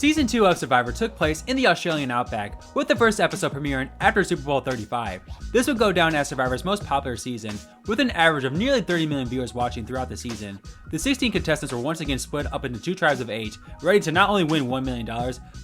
Season 2 of Survivor took place in the Australian Outback, with the first episode premiering after Super Bowl 35. This would go down as Survivor's most popular season, with an average of nearly 30 million viewers watching throughout the season. The 16 contestants were once again split up into 2 tribes of 8, ready to not only win $1 million,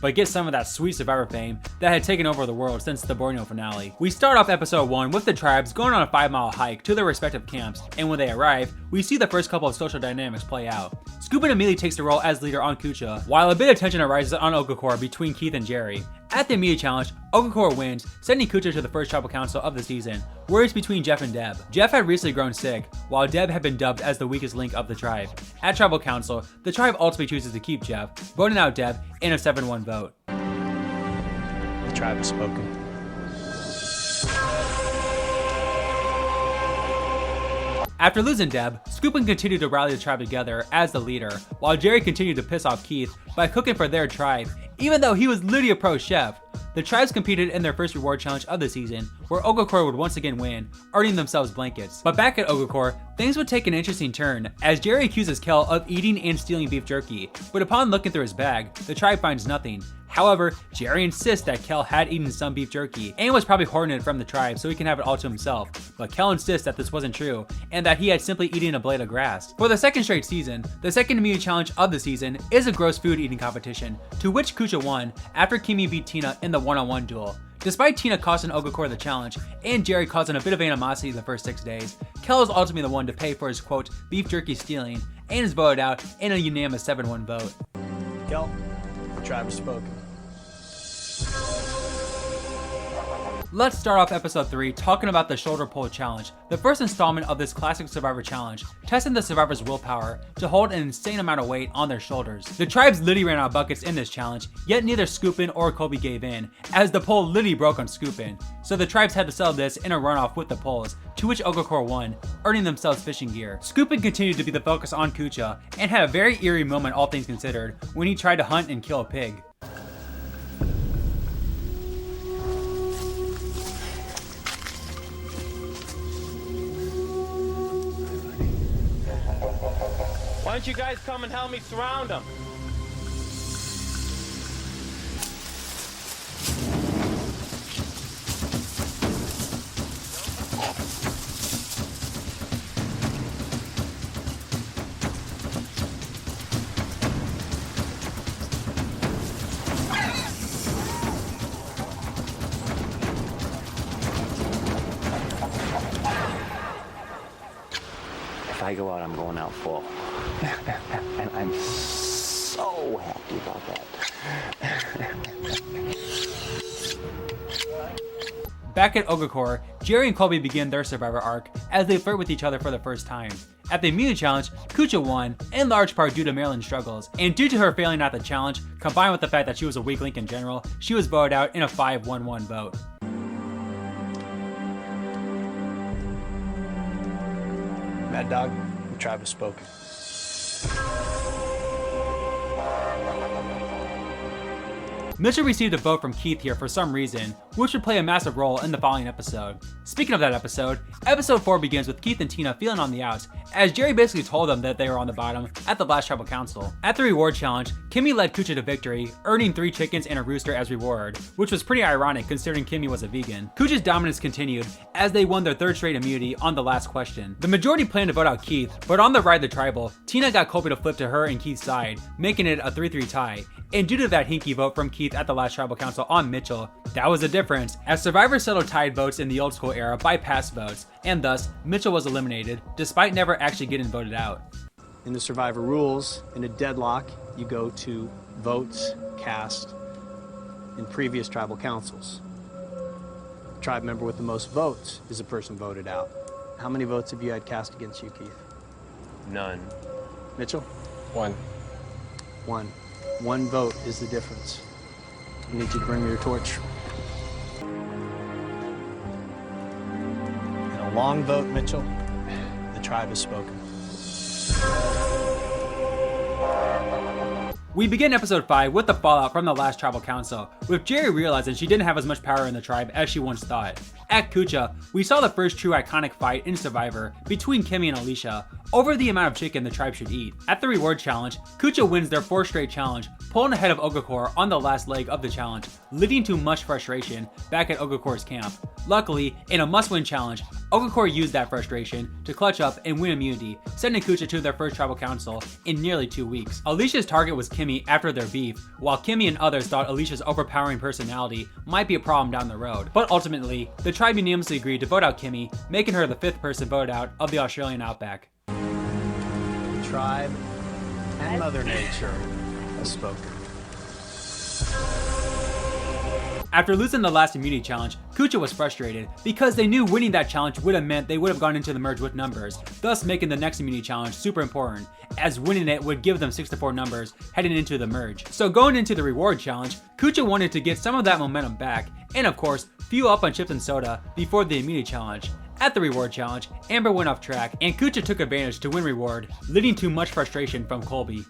but get some of that sweet Survivor fame that had taken over the world since the Borneo finale. We start off episode 1 with the tribes going on a 5-mile hike to their respective camps, and when they arrive, we see the first couple of social dynamics play out. Skupins immediately takes the role as leader on Kucha, while a bit of tension arises on Okafor between Keith and Jerry. At the immediate challenge, Okafor wins, sending Kucha to the first tribal council of the season, where it's between Jeff and Deb. Jeff had recently grown sick, while Deb had been dubbed as the weakest link of the tribe. At tribal council, the tribe ultimately chooses to keep Jeff, voting out Deb in a 7-1 vote. The tribe has spoken. After losing Deb, Skupins continued to rally the tribe together as the leader, while Jerry continued to piss off Keith by cooking for their tribe, even though he was literally a pro chef. The tribes competed in their first reward challenge of the season, where Okafor would once again win, earning themselves blankets. But back at Okafor, things would take an interesting turn, as Jerry accuses Kel of eating and stealing beef jerky, but upon looking through his bag, the tribe finds nothing. However, Jerry insists that Kel had eaten some beef jerky and was probably hoarding it from the tribe so he can have it all to himself, but Kel insists that this wasn't true and that he had simply eaten a blade of grass. For the second straight season, the second immediate challenge of the season is a gross food eating competition, to which Kucha won after Kimmy beat Tina in the one-on-one duel. Despite Tina costing Okafor the challenge and Jerry causing a bit of animosity the first 6 days, Kel is ultimately the one to pay for his quote beef jerky stealing and is voted out in a unanimous 7-1 vote. Kel, the tribe has spoken. Let's start off episode 3 talking about the shoulder pull challenge, the first installment of this classic Survivor challenge, testing the survivors' willpower to hold an insane amount of weight on their shoulders. The tribes literally ran out of buckets in this challenge, yet neither Skupins or Kobe gave in, as the pole literally broke on Skupins. So the tribes had to settle this in a runoff with the poles, to which Okafor won, earning themselves fishing gear. Skupins continued to be the focus on Kucha, and had a very eerie moment all things considered, when he tried to hunt and kill a pig. Why don't you guys come and help me surround them? If I go out, I'm going out full. And I'm so happy about that. Back at Okafor, Jerry and Colby begin their Survivor arc as they flirt with each other for the first time. At the immunity challenge, Kucha won, in large part due to Marilyn's struggles, and due to her failing at the challenge, combined with the fact that she was a weak link in general, she was voted out in a 5-1-1 vote. Mad Dog, the tribe has spoken. Mitchell received a vote from Keith here for some reason, which would play a massive role in the following episode. Speaking of that episode 4 begins with Keith and Tina feeling on the outs, as Jerry basically told them that they were on the bottom at the last tribal council. At the reward challenge, Kimmy led Kucha to victory, earning 3 chickens and a rooster as reward, which was pretty ironic considering Kimmy was a vegan. Kucha's dominance continued as they won their 3rd straight immunity on the last question. The majority planned to vote out Keith, but on the ride to tribal, Tina got Colby to flip to her and Keith's side, making it a 3-3 tie. And due to that hinky vote from Keith at the last tribal council on Mitchell, that was the difference, as survivors settled tied votes in the old school era by pass votes, and thus, Mitchell was eliminated, despite never actually getting voted out. In the Survivor rules, in a deadlock, you go to votes cast in previous tribal councils. The tribe member with the most votes is the person voted out. How many votes have you had cast against you, Keith? None. Mitchell? 1. 1. 1 vote is the difference. I need you to bring me your torch. And a long vote, Mitchell. The tribe has spoken. We begin episode 5 with the fallout from the last tribal council, with Jerry realizing she didn't have as much power in the tribe as she once thought. At Kucha, we saw the first true iconic fight in Survivor between Kimmy and Alicia over the amount of chicken the tribe should eat. At the reward challenge, Kucha wins their 4th straight challenge, pulling ahead of Ogakor on the last leg of the challenge, leading to much frustration back at Ogakor's camp. Luckily, in a must-win challenge, Ogakor used that frustration to clutch up and win immunity, sending Kucha to their first tribal council in nearly 2 weeks. Alicia's target was Kimmy after their beef, while Kimmy and others thought Alicia's overpowering personality might be a problem down the road. But ultimately, the tribe unanimously agreed to vote out Kimmy, making her the 5th person voted out of the Australian Outback. The tribe and Mother Nature has spoken. After losing the last immunity challenge, Kucha was frustrated because they knew winning that challenge would have meant they would have gone into the merge with numbers, thus making the next immunity challenge super important, as winning it would give them 6-4 numbers heading into the merge. So going into the reward challenge, Kucha wanted to get some of that momentum back, and of course, fuel up on chips and soda before the immunity challenge. At the reward challenge, Amber went off track, and Kucha took advantage to win reward, leading to much frustration from Colby.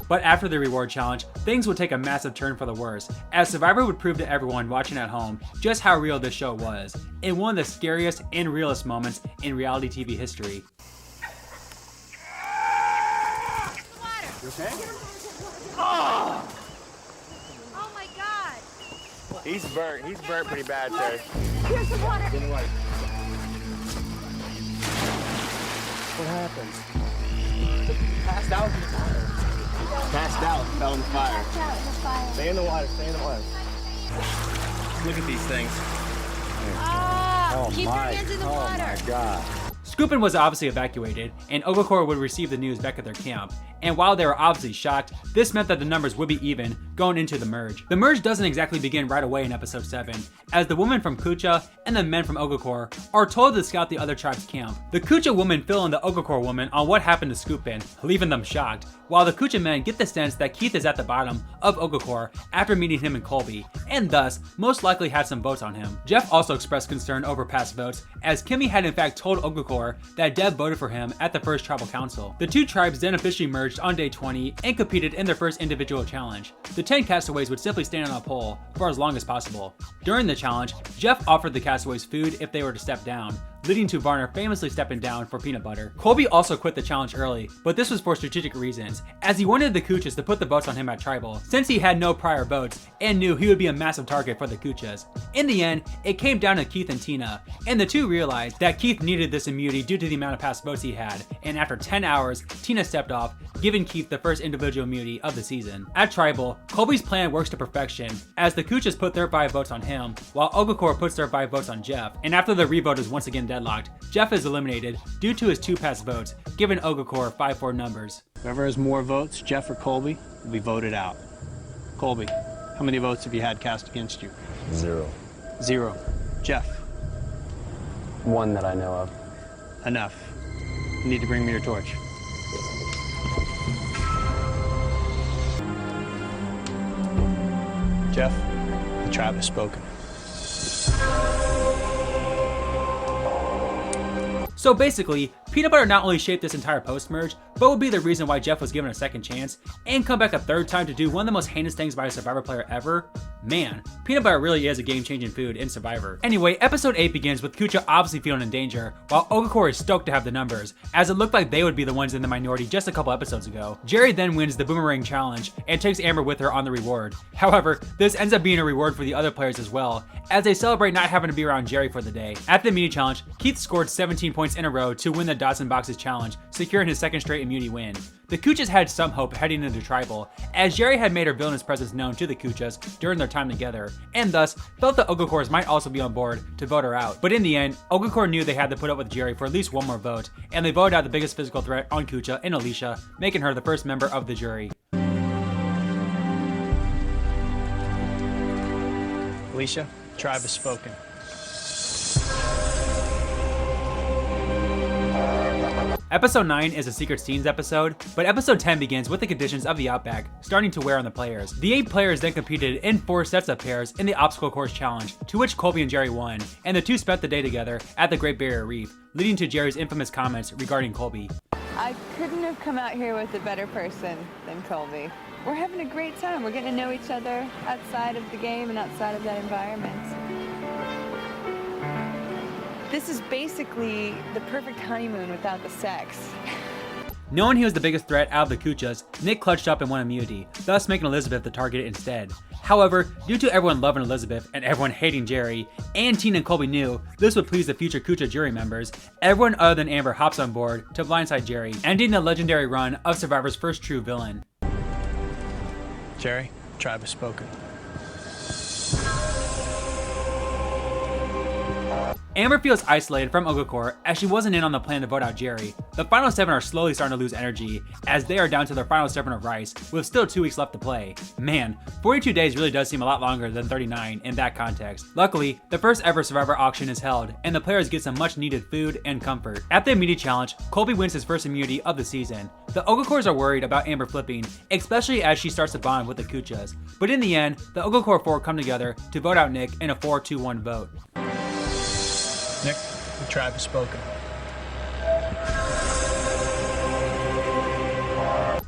But after the reward challenge, things would take a massive turn for the worse, as Survivor would prove to everyone watching at home just how real this show was, in one of the scariest and realest moments in reality TV history. You okay? Oh my god! He's burnt pretty bad, sir. Here's the water! What happened? Passed out in the fire. Passed out, fell in the fire. Passed out in the fire. Stay in the water, stay in the water. Look at these things. Keep your hands in the water. Oh my God. Skupins was obviously evacuated, and Ogakor would receive the news back at their camp. And while they were obviously shocked, this meant that the numbers would be even going into the merge. The merge doesn't exactly begin right away in episode 7, as the women from Kucha and the men from Ogakor are told to scout the other tribe's camp. The Kucha women fill in the Ogakor women on what happened to Skupins, leaving them shocked, while the Kucha men get the sense that Keith is at the bottom of Ogakor after meeting him in Colby, and thus most likely had some votes on him. Jeff also expressed concern over past votes, as Kimmy had in fact told Ogakor that Deb voted for him at the first tribal council. The two tribes then officially merged on day 20 and competed in their first individual challenge. The 10 castaways would simply stand on a pole for as long as possible. During the challenge, Jeff offered the castaways food if they were to step down, leading to Varner famously stepping down for peanut butter. Colby also quit the challenge early, but this was for strategic reasons, as he wanted the Kuchas to put the votes on him at Tribal, since he had no prior votes and knew he would be a massive target for the Kuchas. In the end, it came down to Keith and Tina, and the two realized that Keith needed this immunity due to the amount of past votes he had, and after 10 hours, Tina stepped off, giving Keith the first individual immunity of the season. At Tribal, Colby's plan works to perfection, as the Kuchas put their 5 votes on him, while Ogakor puts their 5 votes on Jeff, and after the revote is once again deadlocked, Jeff is eliminated due to his 2 past votes, giving Ogakor 5-4 numbers. Whoever has more votes, Jeff or Colby, will be voted out. Colby, how many votes have you had cast against you? 0. 0. Jeff? 1 that I know of. Enough. You need to bring me your torch. Jeff, the tribe has spoken. So basically, peanut butter not only shaped this entire post-merge, but would be the reason why Jeff was given a second chance, and come back a 3rd time to do one of the most heinous things by a Survivor player ever. Man, peanut butter really is a game-changing food in Survivor. Anyway, episode 8 begins with Kucha obviously feeling in danger, while Ogakor is stoked to have the numbers, as it looked like they would be the ones in the minority just a couple episodes ago. Jerry then wins the boomerang challenge, and takes Amber with her on the reward. However, this ends up being a reward for the other players as well, as they celebrate not having to be around Jerry for the day. At the mini challenge, Keith scored 17 points in a row to win the Dots and Boxes challenge, securing his 2nd straight immunity win. The Kuchas had some hope heading into Tribal, as Jerry had made her villainous presence known to the Kuchas during their time together, and thus felt that Ogakors might also be on board to vote her out. But in the end, Ogakor knew they had to put up with Jerry for at least 1 more vote, and they voted out the biggest physical threat on Kucha and Alicia, making her the first member of the jury. Alicia, the tribe has spoken. Episode 9 is a secret scenes episode, but episode 10 begins with the conditions of the Outback starting to wear on the players. The 8 players then competed in 4 sets of pairs in the obstacle course challenge, to which Colby and Jerry won, and the two spent the day together at the Great Barrier Reef, leading to Jerry's infamous comments regarding Colby. I couldn't have come out here with a better person than Colby. We're having a great time. We're getting to know each other outside of the game and outside of that environment. This is basically the perfect honeymoon without the sex. Knowing he was the biggest threat out of the Kuchas, Nick clutched up and won immunity, thus making Elizabeth the target instead. However, due to everyone loving Elizabeth and everyone hating Jerry, and Tina and Colby knew this would please the future Kucha jury members, everyone other than Amber hops on board to blindside Jerry, ending the legendary run of Survivor's first true villain. Jerry, tribe has spoken. Amber feels isolated from Ogakor as she wasn't in on the plan to vote out Jerry. The final 7 are slowly starting to lose energy as they are down to their final 7 of rice with still 2 weeks left to play. Man, 42 days really does seem a lot longer than 39 in that context. Luckily, the first ever Survivor auction is held and the players get some much needed food and comfort. At the immunity challenge, Colby wins his first immunity of the season. The Ogakors are worried about Amber flipping, especially as she starts to bond with the Kuchas. But in the end, the Ogakor 4 come together to vote out Nick in a 4-2-1 vote. Nick, the tribe has spoken.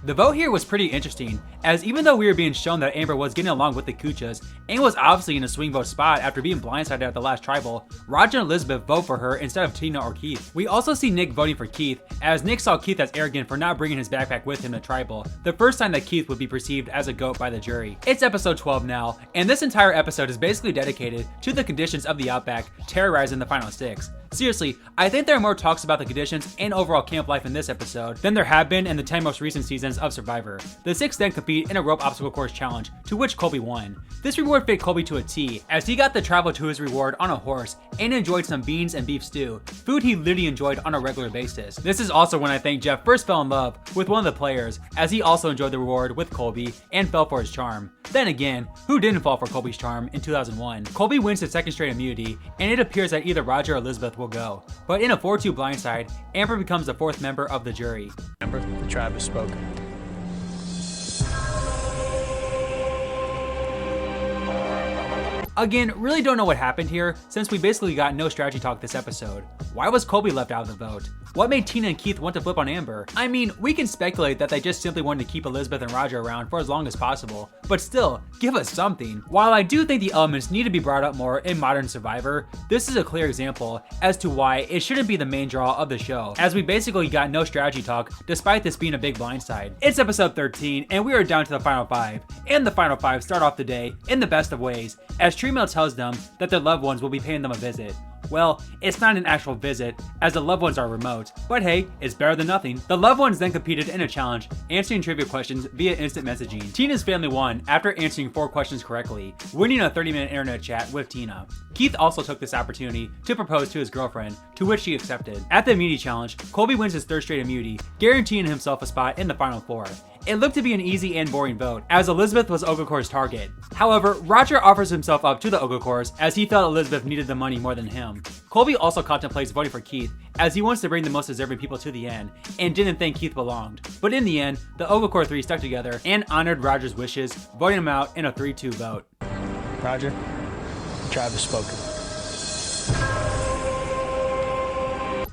The vote here was pretty interesting, as even though we were being shown that Amber was getting along with the Kuchas and was obviously in a swing vote spot after being blindsided at the last tribal, Roger and Elizabeth vote for her instead of Tina or Keith. We also see Nick voting for Keith, as Nick saw Keith as arrogant for not bringing his backpack with him to tribal, the first time that Keith would be perceived as a goat by the jury. It's episode 12 now, and this entire episode is basically dedicated to the conditions of the Outback terrorizing the final 6. Seriously, I think there are more talks about the conditions and overall camp life in this episode than there have been in the 10 most recent seasons of Survivor. The 6 then compete in a rope obstacle course challenge, to which Colby won. This reward fit Colby to a T, as he got to travel to his reward on a horse and enjoyed some beans and beef stew, food he literally enjoyed on a regular basis. This is also when I think Jeff first fell in love with one of the players, as he also enjoyed the reward with Colby and fell for his charm. Then again, who didn't fall for Colby's charm in 2001? Colby wins his second straight immunity, and it appears that either Roger or Elizabeth will go. But in a 4-2 blindside, Amber becomes the 4th member of the jury. Amber, the tribe has spoken. Again, really don't know what happened here, since we basically got no strategy talk this episode. Why was Colby left out of the vote? What made Tina and Keith want to flip on Amber? I mean, we can speculate that they just simply wanted to keep Elizabeth and Roger around for as long as possible, but still, give us something. While I do think the elements need to be brought up more in modern Survivor, this is a clear example as to why it shouldn't be the main draw of the show, as we basically got no strategy talk despite this being a big blindside. It's episode 13, and we are down to the final 5, and the final 5 start off the day in the best of ways, as Tremail tells them that their loved ones will be paying them a visit. Well, it's not an actual visit, as the loved ones are remote, but hey, it's better than nothing. The loved ones then competed in a challenge, answering trivia questions via instant messaging. Tina's family won after answering 4 questions correctly, winning a 30-minute internet chat with Tina. Keith also took this opportunity to propose to his girlfriend, to which she accepted. At the immunity challenge, Colby wins his 3rd straight immunity, guaranteeing himself a spot in the final 4. It looked to be an easy and boring vote, as Elizabeth was Ogakor's target. However, Roger offers himself up to the Ogakors, as he felt Elizabeth needed the money more than him. Colby also contemplates voting for Keith, as he wants to bring the most deserving people to the end, and didn't think Keith belonged. But in the end, the Ogakor 3 stuck together and honored Roger's wishes, voting him out in a 3-2 vote. Roger, the tribe has spoken.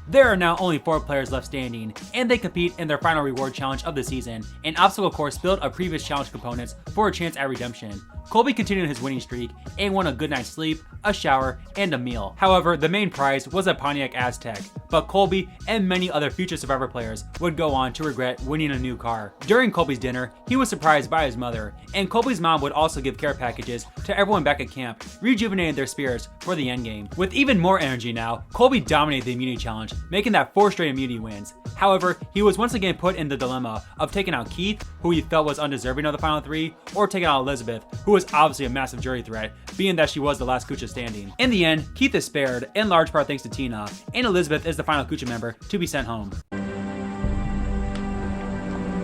There are now only 4 players left standing, and they compete in their final reward challenge of the season, an obstacle course built of previous challenge components for a chance at redemption. Colby continued his winning streak and won a good night's sleep, a shower, and a meal. However, the main prize was a Pontiac Aztek, but Colby and many other future Survivor players would go on to regret winning a new car. During Colby's dinner, he was surprised by his mother, and Colby's mom would also give care packages to everyone back at camp, rejuvenating their spirits for the endgame. With even more energy now, Colby dominated the immunity challenge, making that 4 straight immunity wins. However, he was once again put in the dilemma of taking out Keith, who he felt was undeserving of the final 3, or taking out Elizabeth, who was obviously a massive jury threat, being that she was the last Kucha standing. In the end, Keith is spared, in large part thanks to Tina, and Elizabeth is the final Kucha member to be sent home.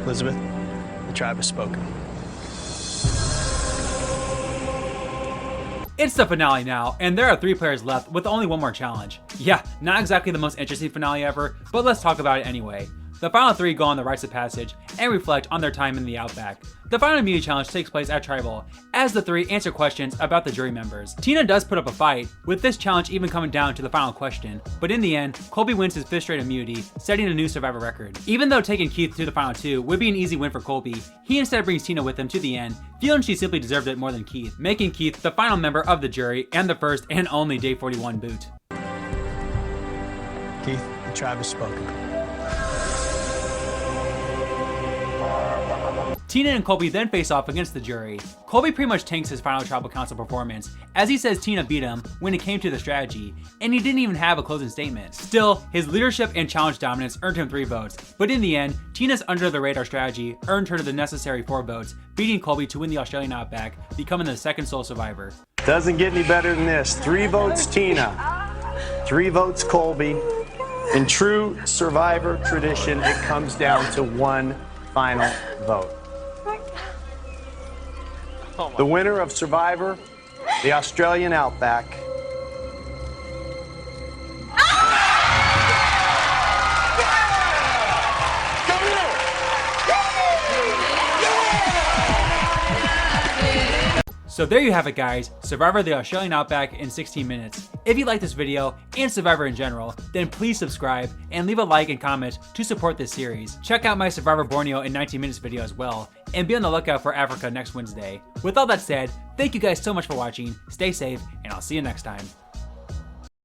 Elizabeth, the tribe has spoken. It's the finale now, and there are 3 players left with only one more challenge. Yeah, not exactly the most interesting finale ever, but let's talk about it anyway. The final 3 go on the rites of passage and reflect on their time in the Outback. The final immunity challenge takes place at Tribal, as the 3 answer questions about the jury members. Tina does put up a fight, with this challenge even coming down to the final question, but in the end, Colby wins his 5th straight immunity, setting a new Survivor record. Even though taking Keith to the final 2 would be an easy win for Colby, he instead brings Tina with him to the end, feeling she simply deserved it more than Keith, making Keith the final member of the jury and the first and only Day 41 boot. Keith, the tribe has spoken. Tina and Colby then face off against the jury. Colby pretty much tanks his final tribal council performance, as he says Tina beat him when it came to the strategy, and he didn't even have a closing statement. Still, his leadership and challenge dominance earned him 3 votes, but in the end, Tina's under the radar strategy earned her the necessary 4 votes, beating Colby to win the Australian Outback, becoming the 2nd sole survivor. Doesn't get any better than this. 3 votes Tina, 3 votes Colby. In true Survivor tradition, it comes down to 1 final vote. The winner of Survivor, the Australian Outback. So there you have it, guys, Survivor the Australian Outback in 16 minutes. If you like this video and Survivor in general, then please subscribe and leave a like and comment to support this series. Check out my Survivor Borneo in 19 minutes video as well, and be on the lookout for Africa next Wednesday. With all that said, thank you guys so much for watching, stay safe, and I'll see you next time.